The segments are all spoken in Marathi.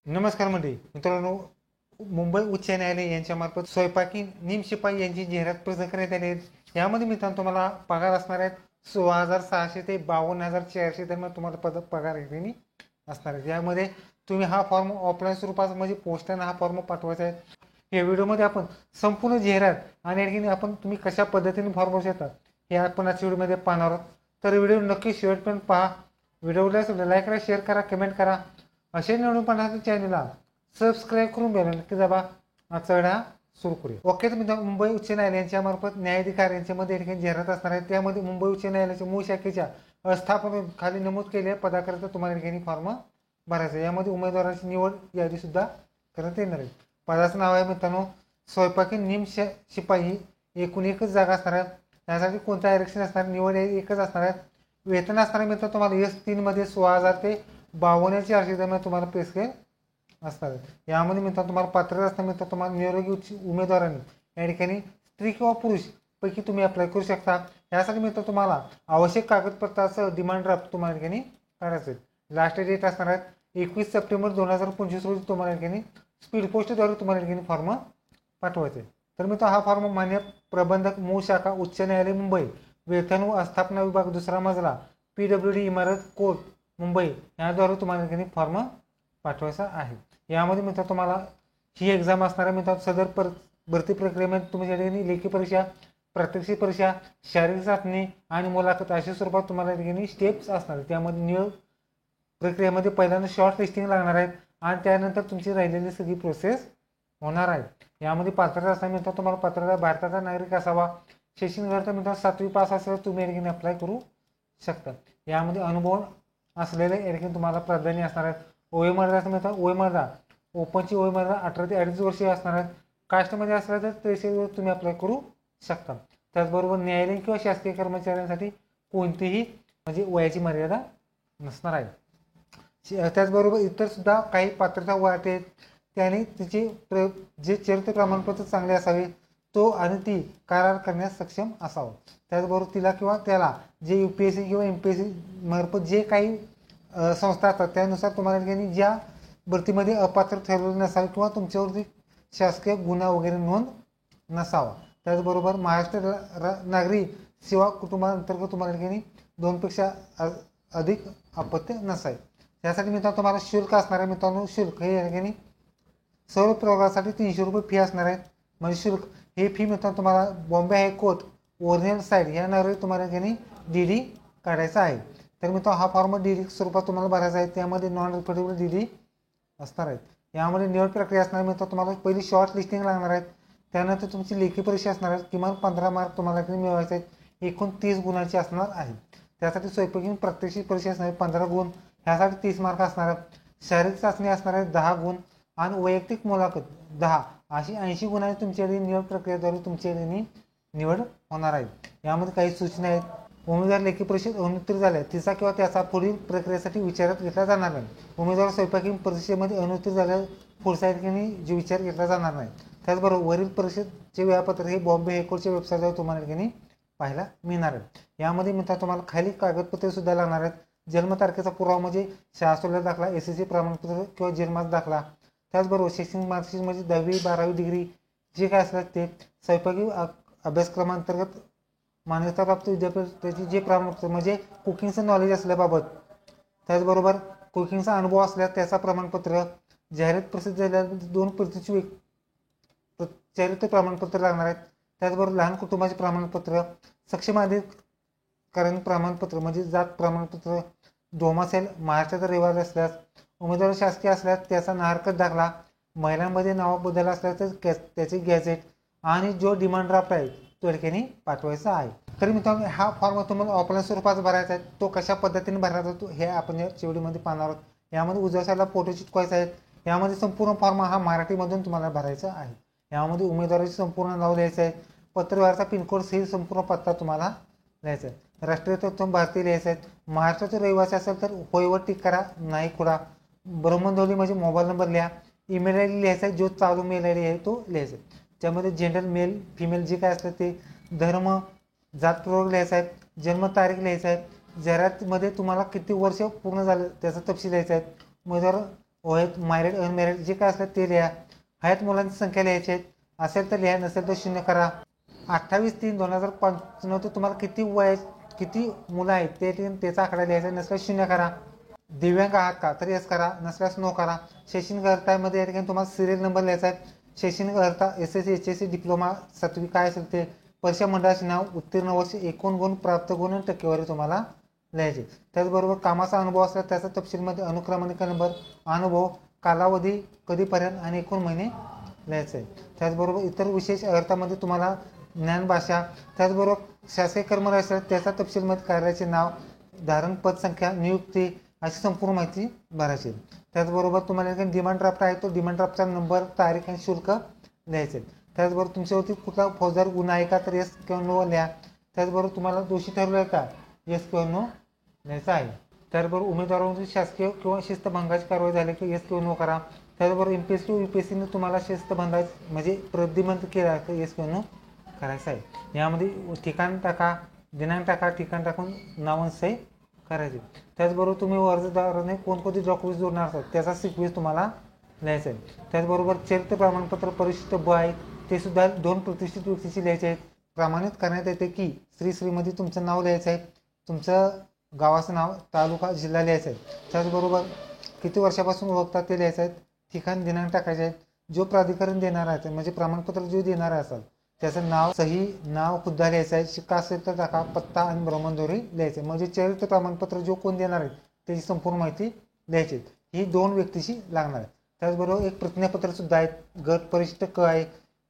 नमस्कार मंडळी मित्रांनो, मुंबई उच्च न्यायालय यांच्यामार्फत स्वयंपाकी निमशिपाई यांची जाहिरात प्रसिद्ध करण्यात आली आहे. यामध्ये मित्रांनो तुम्हाला पगार असणार आहेत 16,600 ते 52,400 दरम्यान तुम्हाला पगार असणार आहे. यामध्ये तुम्ही हा फॉर्म ऑफलाईन स्वरूपात म्हणजे पोस्टाने हा फॉर्म पाठवायचा आहे. या व्हिडिओमध्ये आपण संपूर्ण जाहिरात आणि आणखी आपण तुम्ही कशा पद्धतीने फॉर्म भरू शकता हे आपण आजच्या व्हिडिओमध्ये पाहणार आहोत. तर व्हिडिओ नक्की शेवटपर्यंत पहा. व्हिडिओला लाईक करा, शेअर करा, कमेंट करा. असे नवीन पाहण्याच्या चॅनलला सबस्क्राईब करून घ्या. नक्की दाबा. चढा सुरू करूया. ओके, तर मित्रांनो, मुंबई उच्च न्यायालयाच्या मार्फत न्यायाधिकारी यांच्यामध्ये ठिकाणी जाहिरात असणार आहे. त्यामध्ये मुंबई उच्च न्यायालयाच्या मूळ शाखेच्या स्थापन खाली नमूद केलेल्या पदाकरिता तुम्हाला ठिकाणी फॉर्म भरायचा. यामध्ये उमेदवारांची निवड यादी सुद्धा करण्यात येणार आहे. पदाचं नाव आहे मित्रांनो स्वयंपाकी शिपाई. एकूण एकच जागा असणार आहे. त्यासाठी कोणतं आरक्षण असणार, निवड एकच असणार आहे. वेतन असणार मित्र तुम्हाला S3 मध्ये 16,000 ते 52,400 दरम्यान तुम्हाला पे स्केल असणार आहे. यामध्ये मित्रांनो तुम्हाला पात्रता असणार मित्र तुम्हाला नियोगी उमेदवारांनी या ठिकाणी स्त्री किंवा पुरुष पैकी तुम्ही अप्लाय करू शकता. यासाठी मित्र तुम्हाला आवश्यक कागदपत्रासह डिमांड ड्राफ्ट तुम्हाला ठिकाणी काढायचं आहे. लास्ट डेट असणार आहे 21 सप्टेंबर 2025 रोजी तुम्हाला ठिकाणी स्पीड पोस्टद्वारे तुम्हाला ठिकाणी फॉर्म पाठवायचे. तर मित्र हा फॉर्म मान्य प्रबंधक मूळ शाखा उच्च न्यायालय मुंबई वेतन व आस्थापना विभाग दुसरा मजला PWD इमारत कोर्ट मुंबई याद्वारे तुम्हाला ठिकाणी फॉर्म पाठवायचा आहे. यामध्ये मित्र तुम्हाला ही एक्झाम असणार आहे. मित्र सदर भरती प्रक्रियेमध्ये तुमच्या ठिकाणी लेखी परीक्षा, प्रात्यक्षिक परीक्षा, शारीरिक चाचणी आणि मुलाखत अशा स्वरूपात तुम्हाला ठिकाणी स्टेप्स असणार आहेत. त्यामध्ये नियोग प्रक्रियेमध्ये पहिल्यांदा शॉर्ट लिस्टिंग लागणार आहेत आणि त्यानंतर तुमची राहिलेली सगळी प्रोसेस होणार आहे. यामध्ये पात्रता असणार मित्र तुम्हाला पात्रता भारताचा नागरिक असावा. शैक्षणिक अर्थ मित्र 7वी पास असेल तुम्ही या ठिकाणी अप्लाय करू शकता. यामध्ये अनुभव असलेले या ठिकाणी तुम्हाला प्राधान्य असणार आहेत. वयोमर्यादा असं मिळतात वयोमर्यादा ओपनची वयोमर्यादा 18 ते 2.5 वर्षे असणार आहेत. कास्टमध्ये असलं तर 63 तुम्ही अप्लाय करू शकता. त्याचबरोबर न्यायालयीन किंवा शासकीय कर्मचाऱ्यांसाठी कोणतीही म्हणजे वयाची मर्यादा नसणार आहे. त्याचबरोबर इतर सुद्धा काही पात्रता वाट आहेत. त्याने तिचे जे चरित्र प्रमाणपत्र चांगले असावे तो आणि ती करार करण्यास सक्षम असावं. त्याचबरोबर तिला किंवा त्याला जे UPSC किंवा MPSC मार्फत जे काही संस्था असतात त्यानुसार तुम्हाला ठिकाणी ज्या भरतीमध्ये अपात्र ठरवले नसावे किंवा तुमच्यावरती शासकीय गुन्हा वगैरे नोंद नसावा. त्याचबरोबर महाराष्ट्र नागरी सेवा कुटुंबाअंतर्गत तुम्हाला ठिकाणी 2पेक्षा अधिक अपत्य नसावे. त्यासाठी मित्रांनो तुम्हाला शुल्क असणार आहे. मित्रांनो शुल्क हे या ठिकाणी सर्व प्रवर्गासाठी 300 रुपये फी असणार आहे. म्हणजे शुल्क हे फी मित्रांनो तुम्हाला बॉम्बे हायकोर्ट ओरिजिनल साईड या नावावर तुम्हाला ठिकाणी DD काढायचा आहे. तर मित्रांनो हा फॉर्म DD स्वरूपात तुम्हाला भरायचा आहे. त्यामध्ये नॉन रिफंडेबल DD असणार आहेत. यामध्ये निवड प्रक्रिया असणार मित्रांनो तुम्हाला पहिली शॉर्ट लिस्टिंग लागणार आहेत. त्यानंतर तुमची लेखी परीक्षा असणार आहे. किमान 15 मार्क तुम्हाला मिळवायचे आहेत. एकूण 30 गुणांची असणार आहे. त्यासाठी स्वयंपाकी प्रात्यक्षिक परीक्षा असणार आहे 15 गुण. ह्यासाठी 30 मार्क असणार आहेत. शारीरिक चाचणी असणार आहे 10 गुण आणि वैयक्तिक मुलाखत 10 अशी 80 गुणांची तुमच्याकडे निवड प्रक्रियेद्वारे तुमच्याकडे निवड होणार आहे. यामध्ये काही सूचना आहेत. उमेदवार लेखी परीक्षेत अनुत्तीर्ण झाल्या तिचा किंवा त्याचा पुढील प्रक्रियेसाठी विचारात घेतला जाणार नाही. उमेदवार स्वयंपाकी परीक्षेमध्ये अनुत्तीर्ण झाल्यास पुढच्या ठिकाणी जो विचार घेतला जाणार नाही. त्याचबरोबर वरील परीक्षेचे वेळापत्रक हे बॉम्बे हायकोर्टच्या वेबसाईटवर तुम्हाला ठिकाणी पाहायला मिळणार आहे. यामध्ये मित्र तुम्हाला खाली कागदपत्रे सुद्धा लागणार आहेत. जन्मतारखेचा पुरावा म्हणजे शाळा सोडलेला दाखला, SSC प्रमाणपत्र किंवा जन्माचा दाखला. त्याचबरोबर शैक्षणिक मार्कशीट म्हणजे 10वी 12वी डिग्री जे काय असतात ते. स्वयंपाकी अभ्यासक्रमांतर्गत मान्यताप्राप्त विद्यापीठाचे जे प्रमाणपत्र म्हणजे कुकिंगचं नॉलेज असल्याबाबत. त्याचबरोबर कुकिंगचा अनुभव असल्यास त्याचा प्रमाणपत्र. जाहिरात प्रसिद्ध झालेल्या 2 प्रतीची चरित्र प्रमाणपत्र लागणार आहेत. त्याचबरोबर लहान कुटुंबाचे प्रमाणपत्र, सक्षम अधिकारी प्रमाणपत्र म्हणजे जात प्रमाणपत्र, डोमासेल महाराष्ट्राचा रहिवासी असल्यास, उमेदवार शासकीय असल्यास त्याचा नाहरकत दाखला, महिलांमध्ये नाव बदल असल्यास तर त्याचे गॅझेट आणि जो डिमांड ड्राफ्ट आहे तो ठिकाणी पाठवायचा आहे. तर मित्रांनो हा फॉर्म तुम्हाला ऑफलाईन स्वरूपात भरायचा आहे. तो कशा पद्धतीने भरायचा तो हे आपण या व्हिडिओमध्ये पाहणार आहोत. यामध्ये उजव्या साईडला फोटो चिटकवायचे आहेत. यामध्ये संपूर्ण फॉर्म हा मराठीमधून तुम्हाला भरायचा आहे. यामध्ये उमेदवाराचे संपूर्ण नाव लिहायचं आहे. पत्रव्यवहाराचा पिनकोड सहित संपूर्ण पत्ता तुम्हाला लिहायचा आहे. राष्ट्रीय तत्व भारतीय लिहायचं आहे. महाराष्ट्राचे रहिवासी असेल तर होयवर टिक करा, नाही खुडा. ब्रह्मध्वनी म्हणजे मोबाईल नंबर लिहा. ईमेल ID लिहायचा आहे. जो चालू मेल ID आहे तो लिहायचा आहे. त्यामध्ये जेंडर मेल फिमेल जे काय असतं ते, धर्म, जात प्रवर्ग लिहायचा आहे. जन्मतारीख लिहायचा आहे. जाहिरातीमध्ये तुम्हाला किती वर्ष पूर्ण झालं त्याचा तपशील लिहायचा आहे. उमेदवार आहेत मॅरिड अनमॅरिड जे काय असतात ते लिहा. आहेत मुलांची संख्या लिहायची आहेत, असेल तर लिहा, नसेल तर शून्य करा. 28/3/2095 तुम्हाला किती वय किती मुलं आहेत ते त्याचा आकडा लिहायचा, नसल्यास शून्य करा. दिव्यांग आहात का तर यस करा, नसल्यास नो करा. शैक्षणिक अर्हतामध्ये या ठिकाणी तुम्हाला सिरियल नंबर लिहायचा आहे. शैक्षणिक अर्हता SSC HSC डिप्लोमा 7वी काय असेल ते, परीक्षा मंडळाचे नाव, उत्तीर्ण वर्ष, एकूण गुण, प्राप्त गुण आणि टक्केवारी तुम्हाला लिहायचे. त्याचबरोबर कामाचा अनुभव असला त्याचा तपशीलमध्ये अनुक्रमणिका नंबर, अनुभव, कालावधी कधीपर्यंत आणि एकूण महिने लिहायचे आहे. त्याचबरोबर इतर विशेष अर्थामध्ये तुम्हाला ज्ञान भाषा, त्याचबरोबर शासकीय कर्मचारी असतात त्याचा तपशीलमध्ये कार्याचे नाव, धारण पद संख्या, नियुक्ती अशी संपूर्ण माहिती भरायची. त्याचबरोबर तुम्हाला डिमांड ड्राफ्ट आहे तो डिमांड ड्राफ्टचा नंबर, तारीख आणि शुल्क लिहायचे. त्याचबरोबर तुमच्यावरती कुठला फौजदार गुन्हा आहे का तर येस किंवा नो लिहा. त्याचबरोबर तुम्हाला दोषी ठरवलं आहे का, येस किंवा नो लिहायचं आहे. त्याचबरोबर उमेदवारांची शासकीय किंवा शिस्तभंगाची कारवाई झाली की येस किंवा नो करा. त्याचबरोबर MPSC किंवा UPSCने तुम्हाला शिस्तभंगाची म्हणजे प्रतिबंध केला आहे तर येस किंवा नो करायचं आहे. यामध्ये ठिकाण टाका, दिनांक टाका, ठिकाण टाकून नाव सही करायचे. त्याचबरोबर तुम्ही अर्जदाराने कोणकोणते डॉक्युमेंट्स जोडणार असतात त्याचा सिक्वेन्स तुम्हाला लिहायचा आहे. त्याचबरोबर चरित्र प्रमाणपत्र परिशिष्ट ब आहे ते सुद्धा 2 प्रतिष्ठित व्यक्तीची लिहायचे आहेत. प्रमाणित करण्यात येते की श्रीमध्ये तुमचं नाव लिहायचं आहे, तुमचं गावाचं नाव, तालुका, जिल्हा लिहायचा आहे. त्याचबरोबर किती वर्षापासून ओळखतात ते लिहायचं आहे, ठिकाण दिनांक टाकायचे आहेत. जो प्राधिकरण देणार आहे म्हणजे प्रमाणपत्र जो देणार असाल त्याचं नाव, सही, नाव खुद्दा लिहायचं आहे. शिक्का असेल तर टाका, पत्ता आणि भ्रमणध्वनी लिहायचं आहे. म्हणजे चरित्र प्रमाणपत्र जो कोण देणार आहे त्याची संपूर्ण माहिती लिहायची. ही 2 व्यक्तीची लागणार आहे. त्याचबरोबर एक प्रतिज्ञापत्र सुद्धा आहे. गट परिशिष्ट क आहे.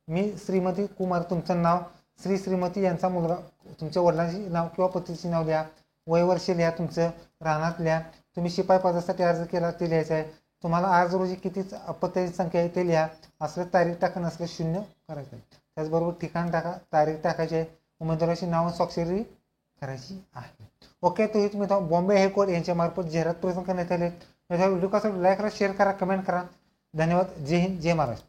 मी श्रीमती कुमार तुमचं नाव, श्रीमती यांचा मुलगा, तुमच्या वडिलांची नाव किंवा पतीचे नाव लिहा. वय वर्ष लिहा, तुमचं राहणार लिहा. तुम्ही शिपाई पदासाठी अर्ज केला ते लिहायचं आहे. तुम्हाला आज रोजी किती अपत्याची संख्या आहे ते लिहा. असलं तारीख टाका, नसलं शून्य करायचं आहे. त्याचबरोबर ठिकाण टाका, तारीख टाकायची आहे. उमेदवाराची नाव स्वाक्षरी करायची आहे. ओके, तो हेच मित्र बॉम्बे हायकोर्ट यांच्यामार्फत जाहिरात प्रदान करण्यात आले. व्हिडिओ कसा लाईक करा, शेअर करा, कमेंट करा. धन्यवाद. जय हिंद, जय महाराष्ट्र.